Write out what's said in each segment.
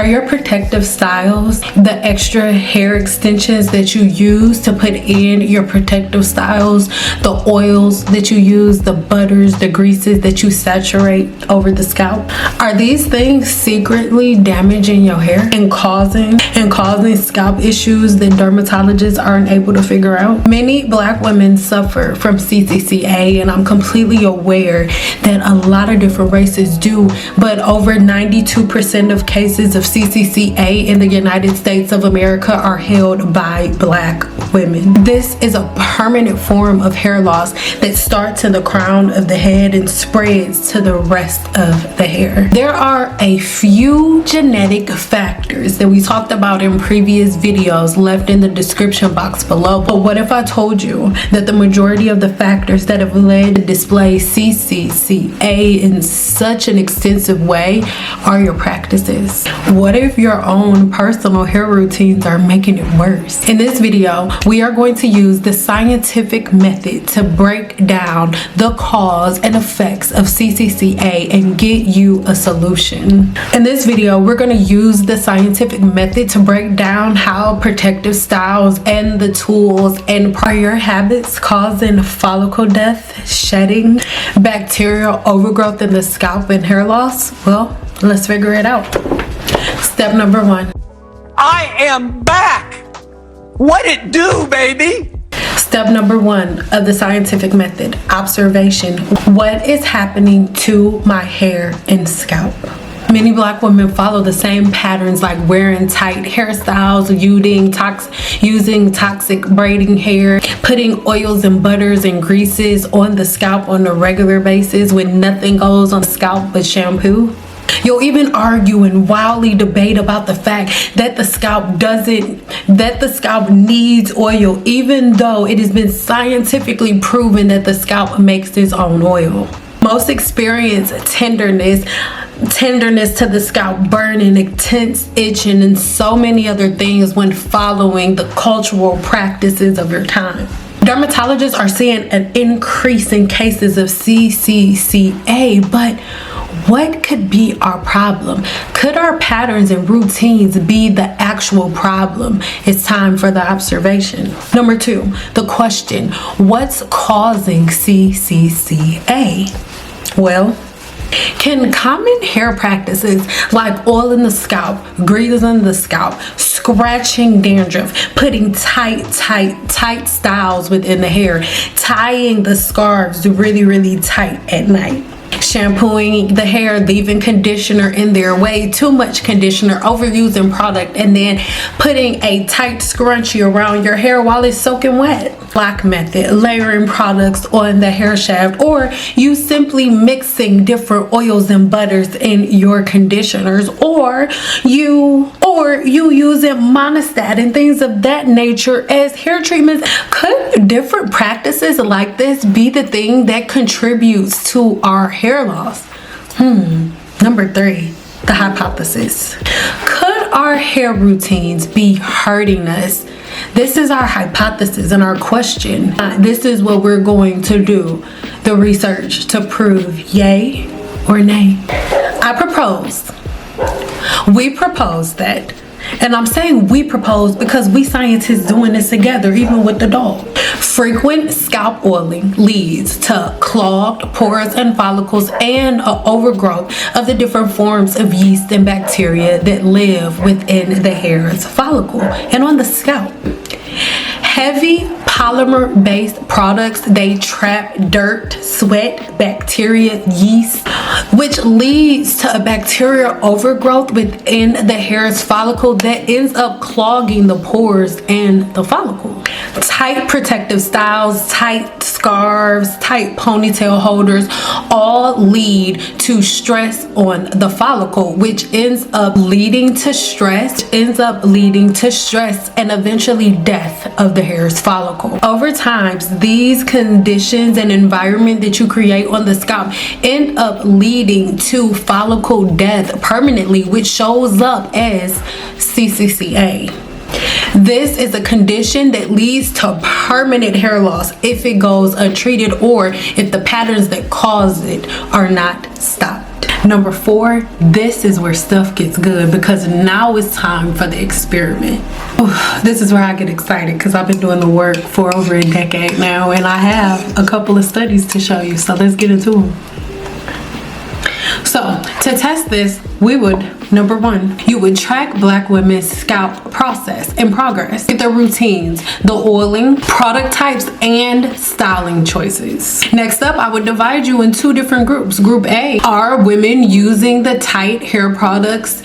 Are your protective styles the extra hair extensions that you use to put in your protective styles, the oils that you use, the butters, the greases that you saturate over the scalp? Are these things secretly damaging your hair and causing scalp issues that dermatologists aren't able to figure out? Many Black women suffer from Ccca, and I'm completely aware that a lot of different races do, but over 92% of cases of Ccca in the United States of America are held by Black women. This is a permanent form of hair loss that starts in the crown of the head and spreads to the rest of the hair. There are a few genetic factors that we talked about in previous videos left in the description box below, but what if I told you that the majority of the factors that have led to display Ccca in such an extensive way are your practices? What if your own personal hair routines are making it worse? In this video, we are going to use the scientific method to break down the cause and effects of Ccca and get you a solution. In this video, we're going to use the scientific method to break down how protective styles and the tools and prior habits causing follicle death, shedding, bacterial overgrowth in the scalp, and hair loss. Well, let's figure it out. Step number 1. I am back! What it do, baby? Step number 1 of the scientific method, observation. What is happening to my hair and scalp? Many Black women follow the same patterns, like wearing tight hairstyles, using toxic braiding hair, putting oils and butters and greases on the scalp on a regular basis when nothing goes on the scalp but shampoo. You'll even argue and wildly debate about the fact that the scalp needs oil, even though it has been scientifically proven that the scalp makes its own oil. Most experience tenderness to the scalp, burning, intense itching, and so many other things when following the cultural practices of your time. Dermatologists are seeing an increase in cases of Ccca, but what could be our problem? Could our patterns and routines be the actual problem? It's time for the observation. Number 2, the question: what's causing Ccca? Well, can common hair practices like oil in the scalp, greases in the scalp, scratching dandruff, putting tight styles within the hair, tying the scarves really tight at night, shampooing the hair, leaving conditioner in there, way too much conditioner, overusing product, and then putting a tight scrunchie around your hair while it's soaking wet? Black method, layering products on the hair shaft, or you simply mixing different oils and butters in your conditioners, or you using monostat and things of that nature as hair treatments. Could different practices like this be the thing that contributes to our hair loss? Number 3, the hypothesis. Could our hair routines be hurting us? This is our hypothesis and our question. This is what we're going to do the research to prove yay or nay. We propose that, and I'm saying we propose because we scientists doing this together, even with the dog. Frequent scalp oiling leads to clogged pores and follicles and an overgrowth of the different forms of yeast and bacteria that live within the hair's follicle and on the scalp. Heavy polymer-based products, they trap dirt, sweat, bacteria, yeast, which leads to a bacterial overgrowth within the hair's follicle that ends up clogging the pores in the follicle. Tight protective styles, tight scarves, tight ponytail holders all lead to stress on the follicle, which ends up leading to stress and eventually death of the hair's follicle. Over time, these conditions and environment that you create on the scalp end up leading to follicle death permanently, which shows up as Ccca. This is a condition that leads to permanent hair loss if it goes untreated or if the patterns that cause it are not stopped. Number 4, this is where stuff gets good, because now it's time for the experiment. This is where I get excited, because I've been doing the work for over a decade now, and I have a couple of studies to show you. So let's get into them. So to test this, we would, number 1, you would track Black women's scalp process and progress, the routines, the oiling, product types, and styling choices. Next up, I would divide you in 2 different groups. Group A are women using the tight hair products,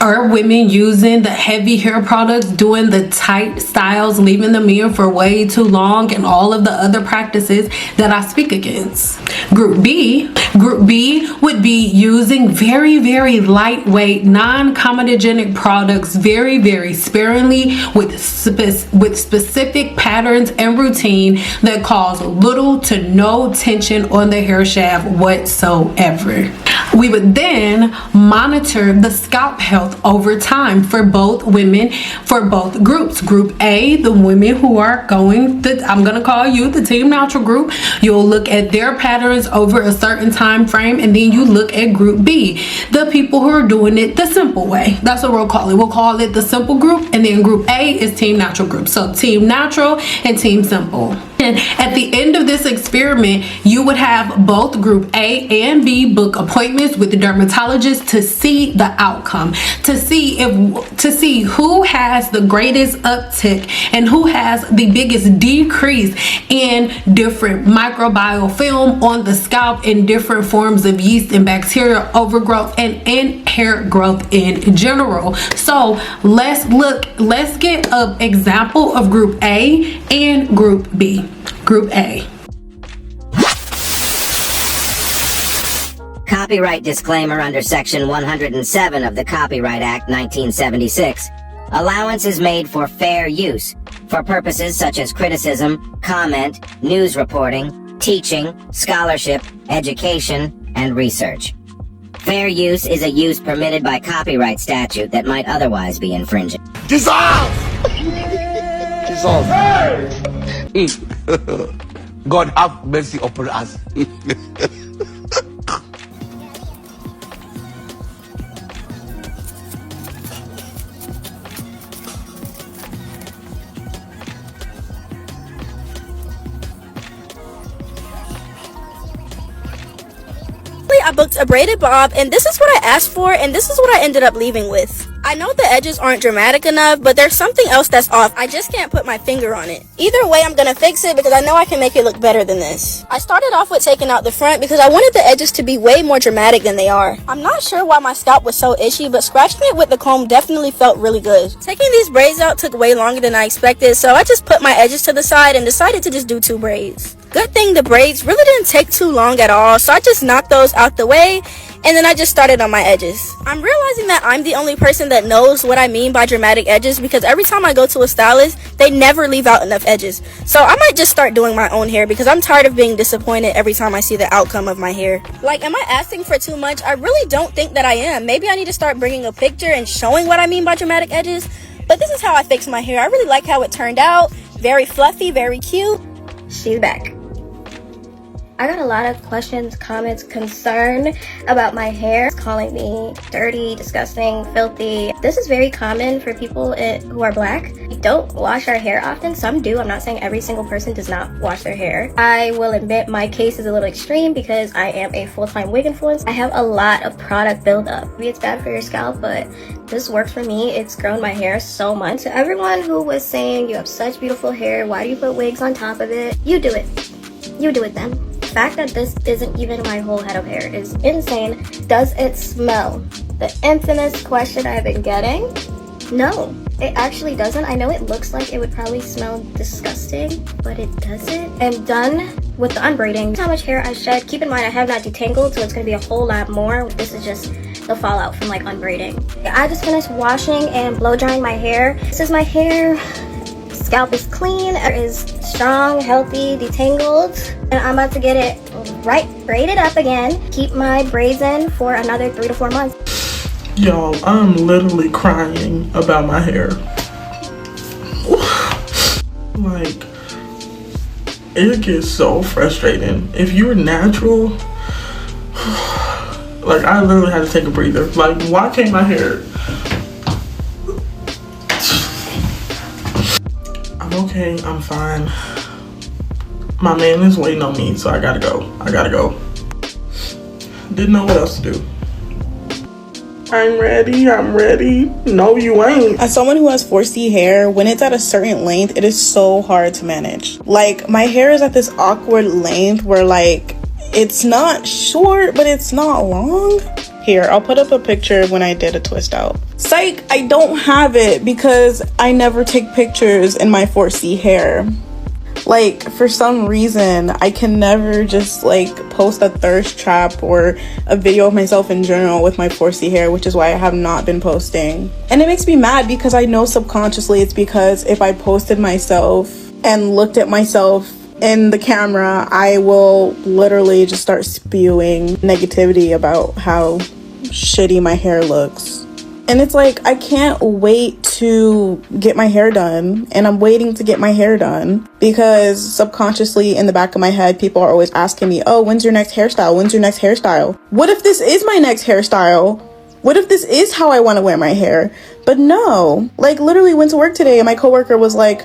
are women using the heavy hair products, doing the tight styles, leaving them in for way too long, and all of the other practices that I speak against. Group B would be using very, very lightweight, non-comedogenic products, very, very sparingly, with specific patterns and routine that cause little to no tension on the hair shaft whatsoever. We would then monitor the scalp health over time for both women, for both groups. Group A, the women who are going, I'm gonna call you the Team Natural group. You'll look at their patterns over a certain time frame, and then you look at Group B, the people who are doing it the simple way. That's what we'll call it. We'll call it the simple group, and then Group A is Team Natural group. So Team Natural and Team Simple. And at the end of this experiment, you would have both Group A and B book appointments with the dermatologist to see the outcome, to see who has the greatest uptick and who has the biggest decrease in different microbial film on the scalp, in different forms of yeast and bacterial overgrowth, and in hair growth in general. So let's get an example of Group A and Group B. Group A. Copyright disclaimer under Section 107 of the Copyright Act 1976. Allowance is made for fair use, for purposes such as criticism, comment, news reporting, teaching, scholarship, education, and research. Fair use is a use permitted by copyright statute that might otherwise be infringing. Dissolve! Dissolve. God have mercy upon us. I booked a braided bob, and this is what I asked for, and this is what I ended up leaving with. I know the edges aren't dramatic enough, but there's something else that's off. I just can't put my finger on it. Either way, I'm gonna fix it because I know I can make it look better than this. I started off with taking out the front because I wanted the edges to be way more dramatic than they are. I'm not sure why my scalp was so itchy, but scratching it with the comb definitely felt really good. Taking these braids out took way longer than I expected, so I just put my edges to the side and decided to just do 2 braids. Good thing the braids really didn't take too long at all, so I just knocked those out the way, and then I just started on my edges. I'm realizing that I'm the only person that knows what I mean by dramatic edges, because every time I go to a stylist, they never leave out enough edges. So I might just start doing my own hair because I'm tired of being disappointed every time I see the outcome of my hair. Like, am I asking for too much? I really don't think that I am. Maybe I need to start bringing a picture and showing what I mean by dramatic edges. But this is how I fix my hair. I really like how it turned out. Very fluffy, very cute. She's back. I got a lot of questions, comments, concern about my hair, calling me dirty, disgusting, filthy. This is very common for people who are Black. We don't wash our hair often. Some do. I'm not saying every single person does not wash their hair. I will admit my case is a little extreme because I am a full-time wig influencer. I have a lot of product buildup. Maybe it's bad for your scalp, but this works for me. It's grown my hair so much. To everyone who was saying you have such beautiful hair, why do you put wigs on top of it? You do it. You do it then. The fact that this isn't even my whole head of hair is insane. Does it smell? The infamous question I've been getting. No, it actually doesn't. I know it looks like it would probably smell disgusting, but it doesn't. I'm done with the unbraiding. How much hair I shed. Keep in mind I have not detangled, so it's going to be a whole lot more. This is just the fallout from like unbraiding. I just finished washing and blow drying my hair. This is my hair. Scalp is clean, it is strong, healthy, detangled, and I'm about to get it right braided up again. Keep my braids in for another 3 to 4 months. Y'all, I'm literally crying about my hair. Like, it gets so frustrating. If you're natural, Like, I literally had to take a breather. Like, why can't my hair... I'm okay, I'm fine. My man is waiting on me, so I gotta go. Didn't know what else to do. I'm ready. No, you ain't. As someone who has 4C hair, when it's at a certain length, it is so hard to manage. Like, my hair is at this awkward length where, like, it's not short, but it's not long. Here, I'll put up a picture when I did a twist out. Psych, I don't have it because I never take pictures in my 4C hair. Like, for some reason, I can never just, like, post a thirst trap or a video of myself in general with my 4C hair, which is why I have not been posting. And it makes me mad because I know subconsciously it's because if I posted myself and looked at myself in the camera, I will literally just start spewing negativity about how shitty my hair looks. And it's like, I can't wait to get my hair done. And I'm waiting to get my hair done because subconsciously in the back of my head, people are always asking me, oh, when's your next hairstyle? When's your next hairstyle? What if this is my next hairstyle? What if this is how I want to wear my hair? But no, like, literally went to work today and my coworker was like,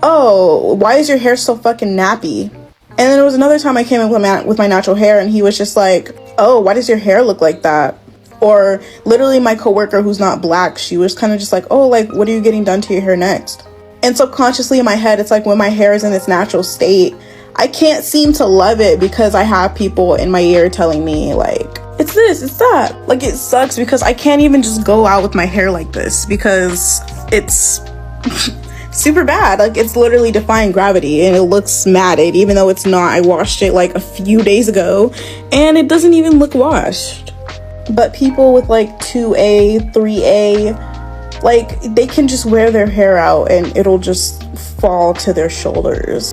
oh, why is your hair so fucking nappy? And then there was another time I came in with my natural hair and he was just like, oh, why does your hair look like that? Or literally my coworker who's not black, she was kind of just like, oh, like, what are you getting done to your hair next? And subconsciously in my head, it's like when my hair is in its natural state, I can't seem to love it because I have people in my ear telling me like, it's this, it's that. Like, it sucks because I can't even just go out with my hair like this because it's super bad. Like, it's literally defying gravity and it looks matted even though it's not. I washed it like a few days ago and it doesn't even look washed. But people with like 2A, 3A, like, they can just wear their hair out and it'll just fall to their shoulders.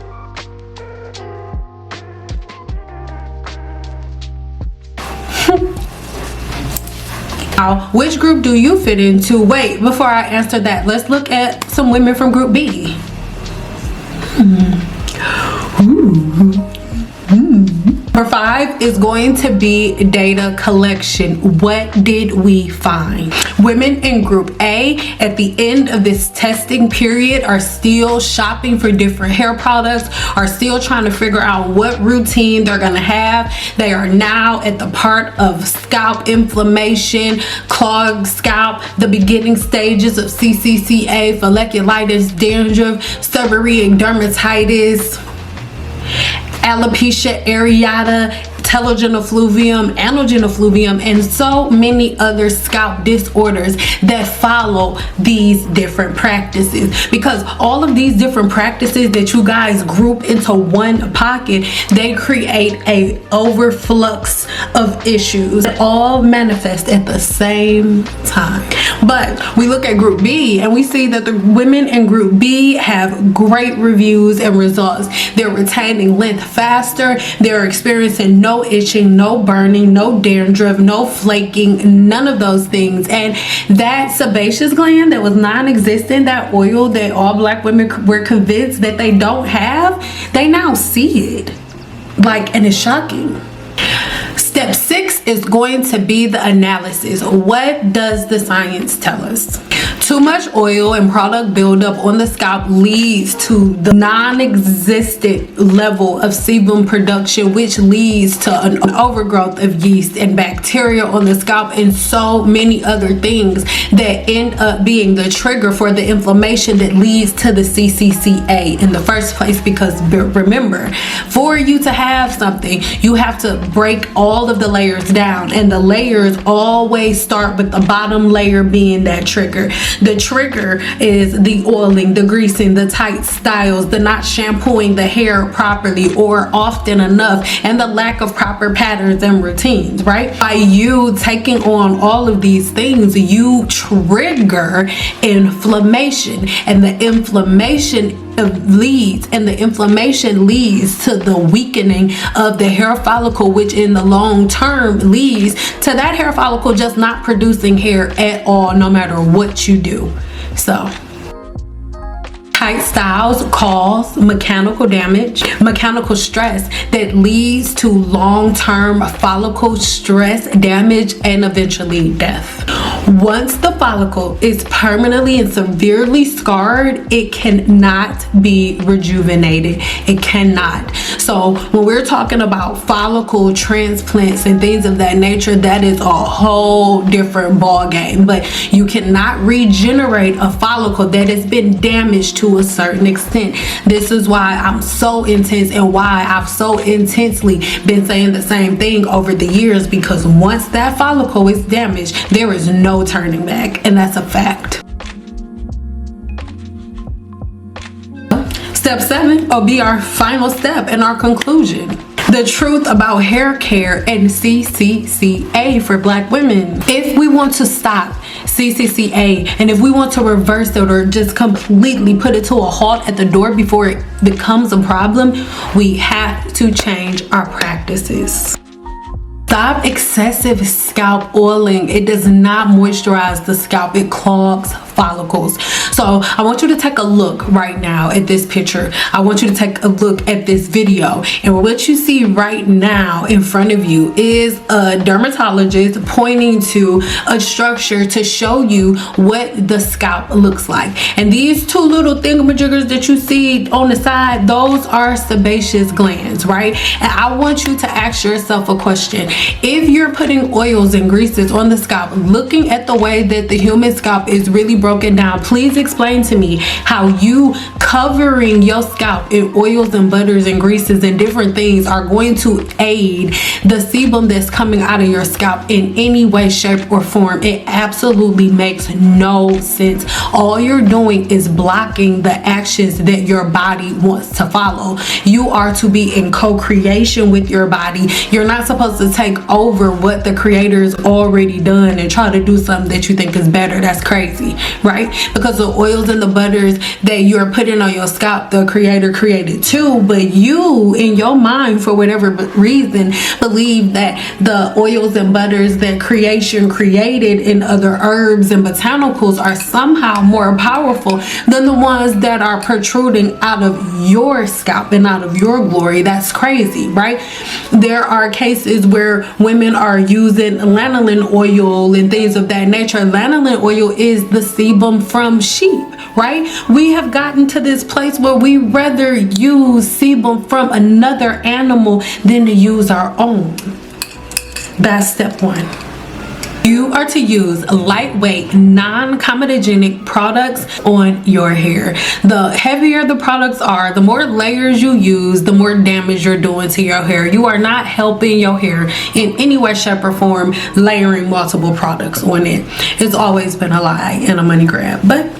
Now, which group do you fit into? Wait, before I answer that, let's look at some women from group B. Number 5 is going to be data collection. What did we find? Women in group A at the end of this testing period are still shopping for different hair products, are still trying to figure out what routine they're gonna have. They are now at the part of scalp inflammation, clogged scalp, the beginning stages of Ccca, folliculitis, dandruff, seborrheic dermatitis, alopecia areata, telogen effluvium, anogen effluvium, and so many other scalp disorders that follow these different practices. Because all of these different practices that you guys group into one pocket, they create a overflux of issues that all manifest at the same time. But we look at group B and we see that the women in group B have great reviews and results. They're retaining length faster, they're experiencing no itching, no burning, no dandruff, no flaking, none of those things. And that sebaceous gland that was non-existent, that oil that all black women were convinced that they don't have, they now see it. Like, and it's shocking. Step 6 is going to be the analysis. What does the science tell us? Too much oil and product buildup on the scalp leads to the non-existent level of sebum production, which leads to an overgrowth of yeast and bacteria on the scalp and so many other things that end up being the trigger for the inflammation that leads to the Ccca in the first place. Because remember, for you to have something, you have to break all of the layers down, and the layers always start with the bottom layer being that trigger. The trigger is the oiling, the greasing, the tight styles, the not shampooing the hair properly or often enough, and the lack of proper patterns and routines, right? By you taking on all of these things, you trigger inflammation, and the inflammation leads to the weakening of the hair follicle, which in the long term leads to that hair follicle just not producing hair at all, no matter what you do. So Tight styles cause mechanical damage, mechanical stress that leads to long-term follicle stress damage and eventually death. Once the follicle is permanently and severely scarred, it cannot be rejuvenated. It cannot. So when we're talking about follicle transplants and things of that nature, that is a whole different ball game. But you cannot regenerate a follicle that has been damaged to a certain extent. This is why I'm so intense and why I've so intensely been saying the same thing over the years, because once that follicle is damaged, there is no turning back, and that's a fact. Step 7 will be our final step and our conclusion. The truth about hair care and Ccca for Black women. If we want to stop Ccca and if we want to reverse it or just completely put it to a halt at the door before it becomes a problem, we have to change our practices. Stop excessive scalp oiling. It does not moisturize the scalp. It clogs follicles. So I want you to take a look right now at this picture. I want you to take a look at this video. And what you see right now in front of you is a dermatologist pointing to a structure to show you what the scalp looks like. And these two little thingamajiggers that you see on the side, those are sebaceous glands, right? And I want you to ask yourself a question. If you're putting oils and greases on the scalp, looking at the way that the human scalp is really broken down, please explain to me how you covering your scalp in oils and butters and greases and different things are going to aid the sebum that's coming out of your scalp in any way, shape, or form. It absolutely makes no sense. All you're doing is blocking the actions that your body wants to follow. You are to be in co-creation with your body. You're not supposed to take over what the creator's already done and try to do something that you think is better. That's crazy, right? Because the oils and the butters that you're putting on your scalp, the creator created too, but you in your mind for whatever reason believe that the oils and butters that creation created in other herbs and botanicals are somehow more powerful than the ones that are protruding out of your scalp and out of your glory. That's crazy, right? There are cases where women are using lanolin oil and things of that nature. Lanolin oil is the sebum from sheep, right? We have gotten to this place where we rather use sebum from another animal than to use our own. That's step 1. You are to use lightweight, non-comedogenic products on your hair. The heavier the products are, the more layers you use, the more damage you're doing to your hair. You are not helping your hair in any way, shape, or form layering multiple products on it. It's always been a lie and a money grab. But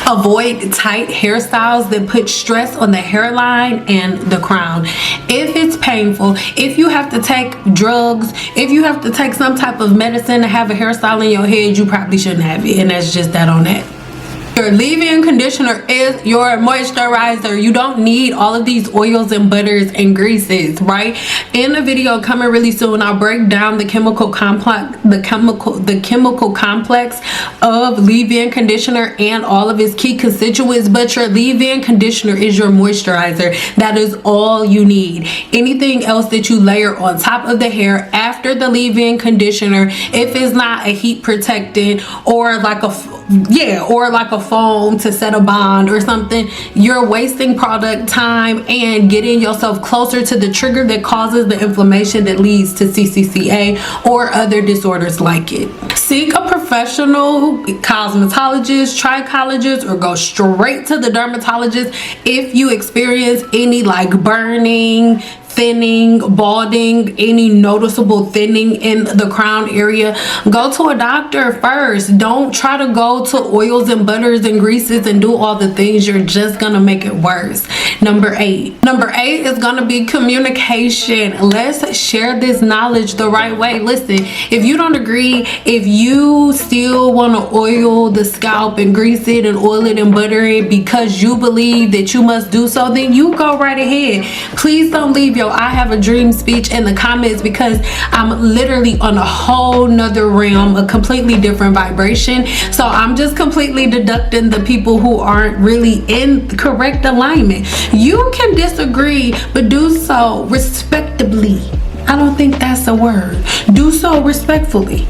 avoid tight hairstyles that put stress on the hairline and the crown. If it's painful, if you have to take drugs, if you have to take some type of medicine to have a hairstyle in your head, you probably shouldn't have it. And that's just that on that. Your leave-in conditioner is your moisturizer. You don't need all of these oils and butters and greases, right? In the video coming really soon, I'll break down the chemical complex, the chemical complex of leave-in conditioner and all of its key constituents. But your leave-in conditioner is your moisturizer. That is all you need. Anything else that you layer on top of the hair after the leave-in conditioner, if it's not a heat protectant or like a foam to set a bond or something, you're wasting product time and getting yourself closer to the trigger that causes the inflammation that leads to Ccca or other disorders like it. Seek a professional cosmetologist, trichologist, or go straight to the dermatologist if you experience any like burning, thinning, balding, any noticeable thinning in the crown area. Go to a doctor first. Don't try to go to oils and butters and greases and do all the things. You're just gonna make it worse. Number 8 is gonna be communication. Let's share this knowledge the right way. Listen, if you don't agree, if you still want to oil the scalp and grease it and oil it and butter it because you believe that you must do so, then you go right ahead. Please don't leave yo, I have a dream speech in the comments, because I'm literally on a whole nother realm, a completely different vibration. So I'm just completely deducting the people who aren't really in correct alignment. You can disagree, but do so respectably. I don't think that's a word. Do so respectfully.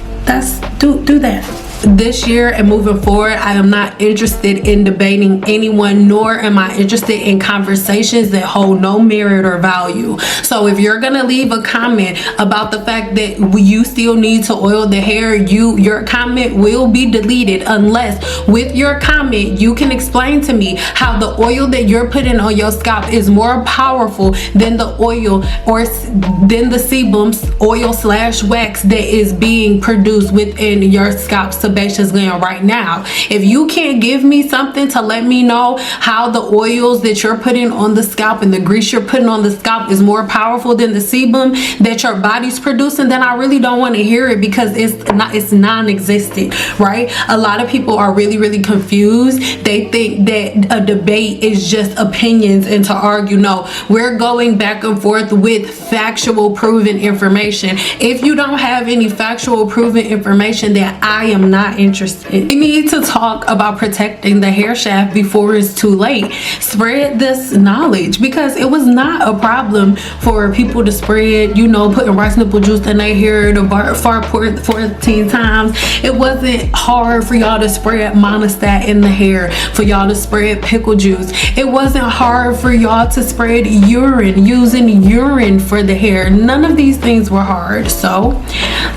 Do that. This year and moving forward, I am not interested in debating anyone, nor am I interested in conversations that hold no merit or value. So if you're gonna leave a comment about the fact that you still need to oil the hair, your comment will be deleted, unless with your comment you can explain to me how the oil that you're putting on your scalp is more powerful than the oil or than the sebum oil/wax that is being produced within your scalp sebaceous gland right now. If you can't give me something to let me know how the oils that you're putting on the scalp and the grease you're putting on the scalp is more powerful than the sebum that your body's producing, then I really don't want to hear it, because it's non-existent, right? A lot of people are really confused. They think that a debate is just opinions and to argue. No, we're going back and forth with factual proven information. If you don't have any factual proven information, then I am not interested. We need to talk about protecting the hair shaft before it's too late. Spread this knowledge, because it was not a problem for people to spread, you know, putting rice nipple juice in their hair to fart 14 times. It wasn't hard for y'all to spread monostat in the hair, for y'all to spread pickle juice. It wasn't hard for y'all to spread urine, using urine for the hair. None of these things were hard. So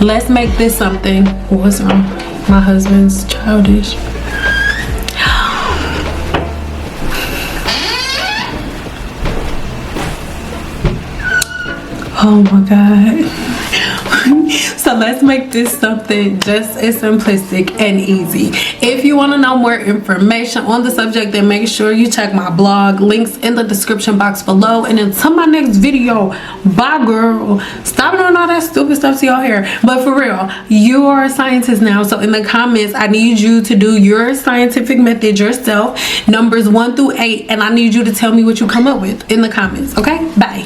let's make this something. What's wrong? My husband's childish. Oh my God. So let's make this something just as simplistic and easy. If you want to know more information on the subject, then make sure you check my blog. Links in the description box below. And until my next video, bye girl. Stop doing all that stupid stuff to your hair. But for real, you are a scientist now. So in the comments, I need you to do your scientific method yourself, numbers 1 through 8. And I need you to tell me what you come up with in the comments. Okay? Bye.